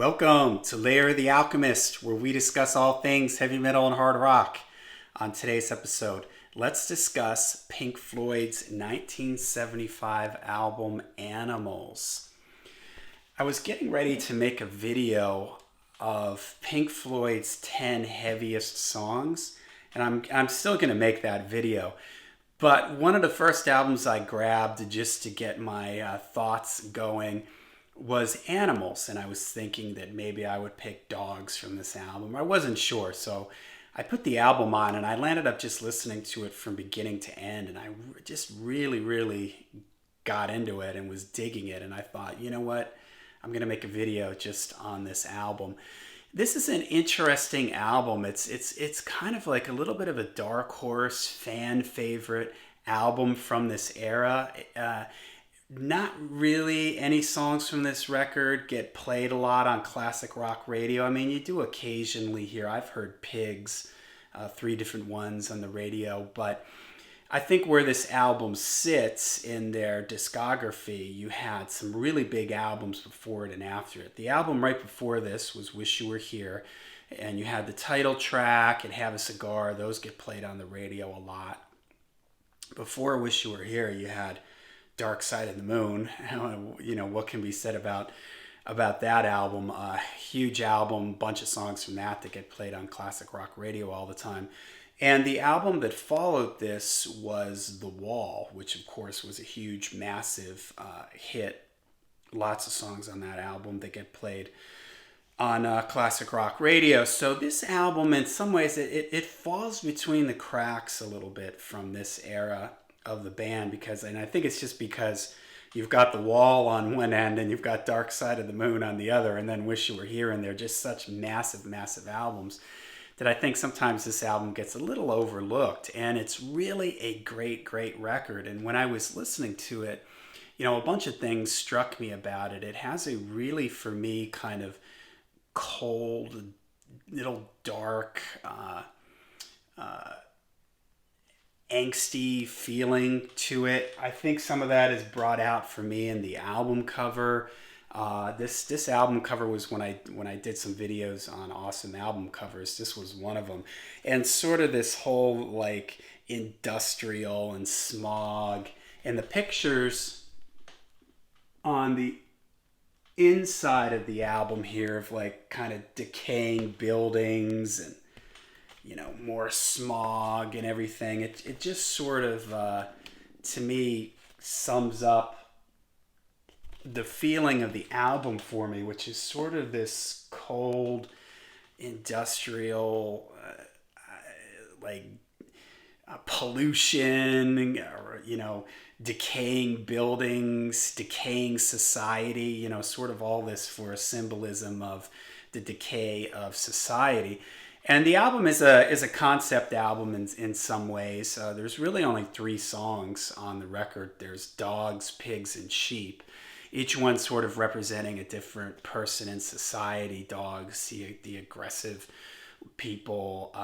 Welcome to Layer the Alchemist, where we discuss all things heavy metal and hard rock. On today's episode, let's discuss Pink Floyd's 1975 album Animals. I was getting ready to make a video of Pink Floyd's 10 heaviest songs, and I'm still going to make that video. But one of the first albums I grabbed just to get my thoughts going was Animals, and I was thinking that maybe I would pick Dogs from this album. I wasn't sure, so I put the album on, and I landed up just listening to it from beginning to end, and I just really got into it and was digging it, and I thought, you know what, I'm going to make a video just on this album. This is an interesting album. It's kind of like a little bit of a dark horse fan favorite album from this era. Not really any songs from this record get played a lot on classic rock radio. I mean, you do occasionally hear. I've heard Pigs, 3 different ones on the radio, but I think where this album sits in their discography, you had some really big albums before it and after it. The album right before this was Wish You Were Here, and you had the title track and Have a Cigar. Those get played on the radio a lot. Before Wish You Were Here, you had Dark Side of the Moon. You know, what can be said about that album? Huge album, bunch of songs from that get played on classic rock radio all the time. And the album that followed this was The Wall, which of course was a huge, massive hit. Lots of songs on that album that get played on classic rock radio. So this album, in some ways, it falls between the cracks a little bit from this era of the band, and I think it's just because you've got The Wall on one end and you've got Dark Side of the Moon on the other, and then Wish You Were Here, and they're just such massive albums that I think sometimes this album gets a little overlooked, and it's really a great record. And when I was listening to it, you know, a bunch of things struck me about it. It has a really, for me, kind of cold, little dark, angsty feeling to it. I think some of that is brought out for me in the album cover. This album cover was when I did some videos on awesome album covers. This was one of them, and sort of this whole like industrial and smog, and the pictures on the inside of the album here of like kind of decaying buildings and, you know, more smog and everything. It just sort of, to me, sums up the feeling of the album for me, which is sort of this cold, industrial, pollution, or, you know, decaying buildings, decaying society, you know, sort of all this for a symbolism of the decay of society. And the album is a concept album in some ways. There's really only 3 songs on the record. There's Dogs, Pigs, and Sheep. Each one sort of representing a different person in society. Dogs, the aggressive people.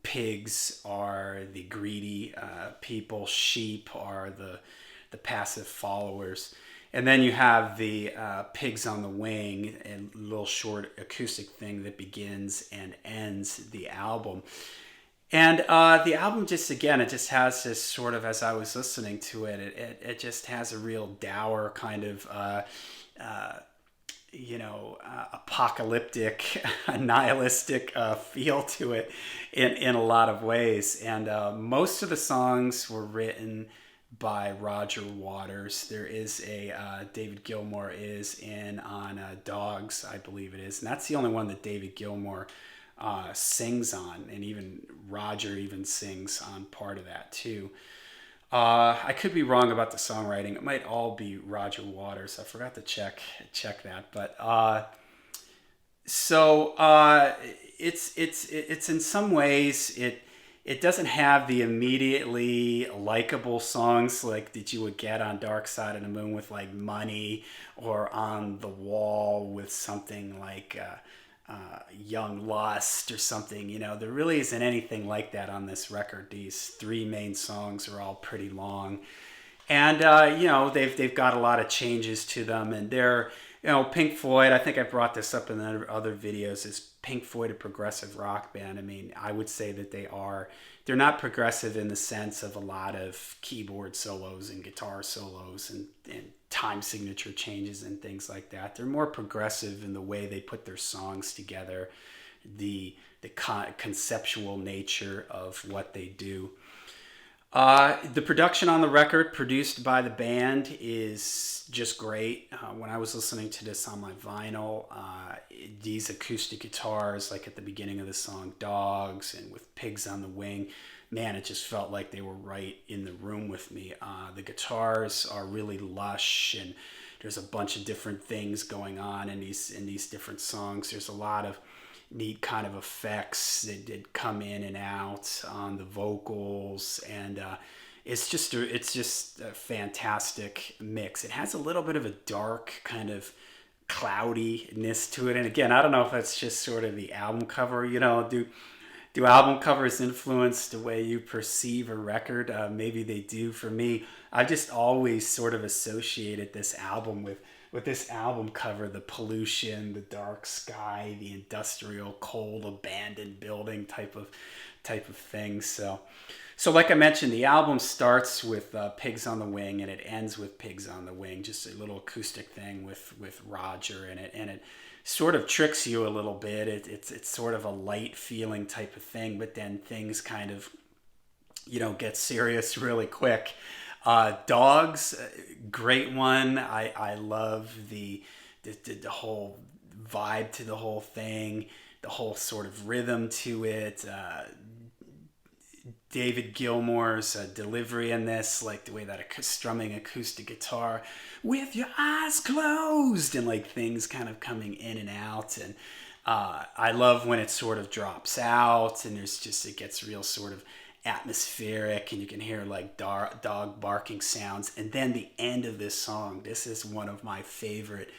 Pigs are the greedy people. Sheep are the passive followers. And then you have the Pigs on the Wing, a little short acoustic thing that begins and ends the album. And the album it just has this sort of, as I was listening to it, it just has a real dour kind of, apocalyptic, nihilistic feel to it in a lot of ways. And most of the songs were written by Roger Waters. There is a David Gilmour is in on Dogs, I believe it is, and that's the only one that David Gilmour sings on, and even Roger even sings on part of that too. I could be wrong about the songwriting. It might all be Roger Waters. I forgot to check that, but it's in some ways it doesn't have the immediately likable songs like that you would get on Dark Side of the Moon with like Money, or on The Wall with something like Young Lust or something. You know, there really isn't anything like that on this record. These 3 main songs are all pretty long, and you know, they've got a lot of changes to them, and they're Pink Floyd, I think I brought this up in other videos, is Pink Floyd a progressive rock band? I mean, I would say that they are. They're not progressive in the sense of a lot of keyboard solos and guitar solos and time signature changes and things like that. They're more progressive in the way they put their songs together, the conceptual nature of what they do. The production on the record, produced by the band, is just great. When I was listening to this on my vinyl, these acoustic guitars, like at the beginning of the song Dogs and with Pigs on the Wing, man, it just felt like they were right in the room with me. The guitars are really lush, and there's a bunch of different things going on in these different songs. There's a lot of neat kind of effects that did come in and out on the vocals, and it's just a fantastic mix. It has a little bit of a dark kind of cloudiness to it, and again, I don't know if that's just sort of the album cover. Do album covers influence the way you perceive a record? Maybe they do. For me, I've just always sort of associated this album with this album cover, the pollution, the dark sky, the industrial, cold, abandoned building type of thing. So like I mentioned, the album starts with Pigs on the Wing, and it ends with Pigs on the Wing, just a little acoustic thing with Roger in it, and it sort of tricks you a little bit. It's sort of a light feeling type of thing, but then things kind of get serious really quick. Dogs, great one. I love the whole vibe to the whole thing, the whole sort of rhythm to it. David Gilmour's delivery in this, like the way that strumming acoustic guitar with your eyes closed, and like things kind of coming in and out. And I love when it sort of drops out and it gets real sort of atmospheric, and you can hear like dog barking sounds. And then the end of this song, this is one of my favorite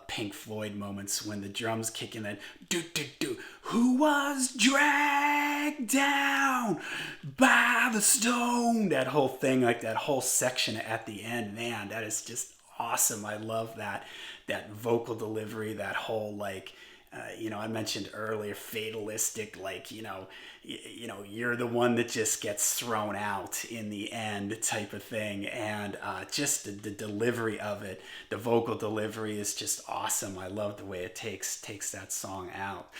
Pink Floyd moments, when the drums kick in, that do do do, who was dragged down by the stone, that whole thing, like that whole section at the end, man, that is just awesome. I love that vocal delivery, that whole like I mentioned earlier, fatalistic, like, you're the one that just gets thrown out in the end type of thing. And just the delivery of it, the vocal delivery is just awesome. I love the way it takes that song out.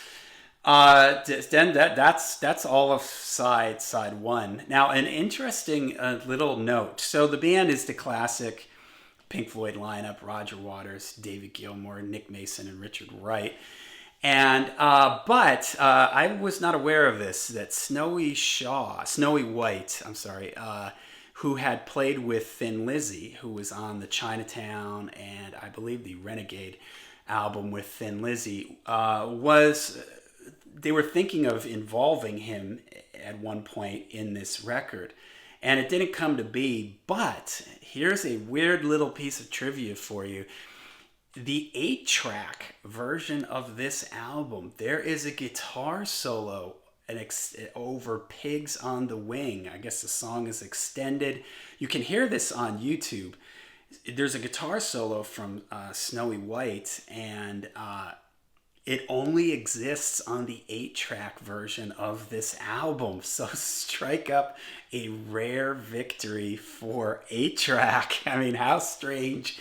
Then that's all of side one. Now, an interesting little note. So the band is the classic Pink Floyd lineup: Roger Waters, David Gilmour, Nick Mason, and Richard Wright. And but I was not aware of this, that Snowy White, who had played with Thin Lizzy, who was on the Chinatown and I believe the Renegade album with Thin Lizzy, they were thinking of involving him at one point in this record. And it didn't come to be, but here's a weird little piece of trivia for you. The 8-track version of this album, there is a guitar solo over Pigs on the Wing. I guess the song is extended. You can hear this on YouTube. There's a guitar solo from Snowy White, and it only exists on the 8-track version of this album. So strike up a rare victory for 8-track. I mean, how strange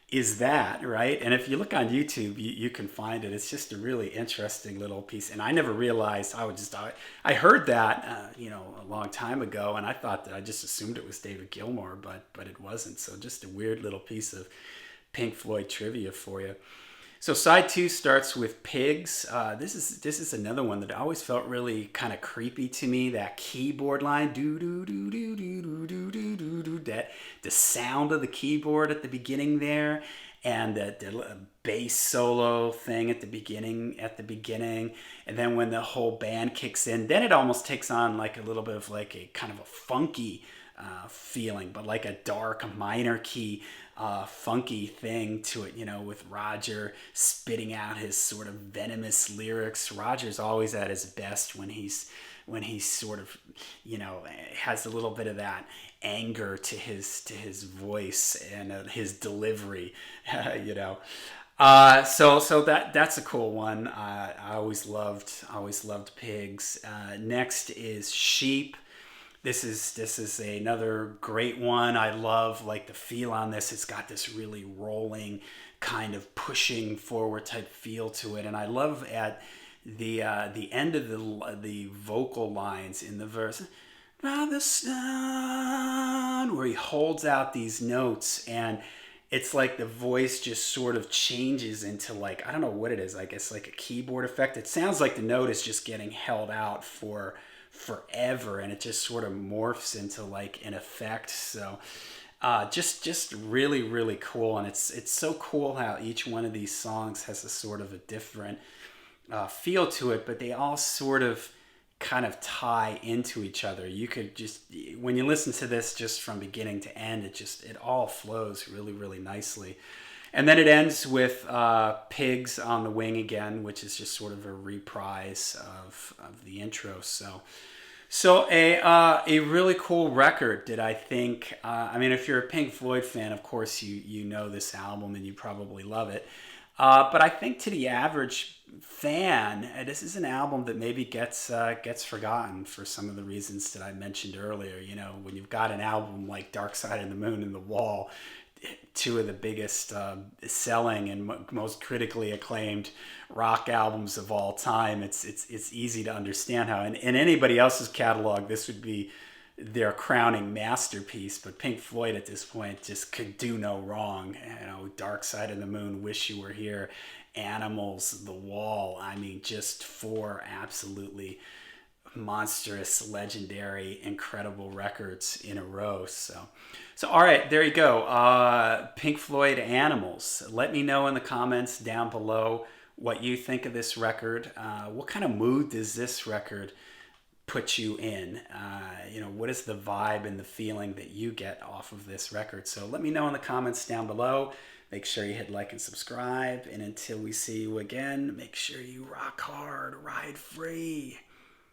is that, right? And if you look on YouTube, you can find it. It's just a really interesting little piece. And I never realized. I heard that a long time ago, and I just assumed it was David Gilmour, but it wasn't. So just a weird little piece of Pink Floyd trivia for you. So side 2 starts with Pigs. This is another one that always felt really kind of creepy to me. That keyboard line, do do do do do do do do do do. That the sound of the keyboard at the beginning there, and the bass solo thing at the beginning, and then when the whole band kicks in, then it almost takes on like a little bit of like a kind of a funky feeling, but like a dark minor key funky thing to it, with Roger spitting out his sort of venomous lyrics. Roger's always at his best when he's sort of, has a little bit of that anger to his voice and his delivery, So that's a cool one. I always loved pigs. Next is sheep. This is another great one. I love like the feel on this. It's got this really rolling, kind of pushing forward type feel to it, and I love at the end of the vocal lines in the verse, "By the sun," where he holds out these notes, and it's like the voice just sort of changes into, like, I don't know what it is. I guess like a keyboard effect. It sounds like the note is just getting held out for forever, and it just sort of morphs into like an effect. So just really really cool, and it's so cool how each one of these songs has a sort of a different feel to it, but they all sort of kind of tie into each other. You could just, when you listen to this just from beginning to end, it all flows really really nicely. And then it ends with Pigs on the Wing again, which is just sort of a reprise of the intro. So a really cool record that I think, I mean, if you're a Pink Floyd fan, of course you know this album and you probably love it. But I think to the average fan, this is an album that maybe gets forgotten for some of the reasons that I mentioned earlier. You know, when you've got an album like Dark Side of the Moon and The Wall, two of the biggest selling and most critically acclaimed rock albums of all time, it's easy to understand how in anybody else's catalog this would be their crowning masterpiece, but Pink Floyd at this point just could do no wrong. You know, Dark Side of the Moon, Wish You Were Here, Animals, The Wall. I mean, just four absolutely monstrous, legendary, incredible records in a row. So all right, there you go. Pink Floyd, Animals. Let me know in the comments down below what you think of this record. What kind of mood does this record put you in? You know, what is the vibe and the feeling that you get off of this record? So let me know in the comments down below. Make sure you hit like and subscribe. And until we see you again, make sure you rock hard, ride free.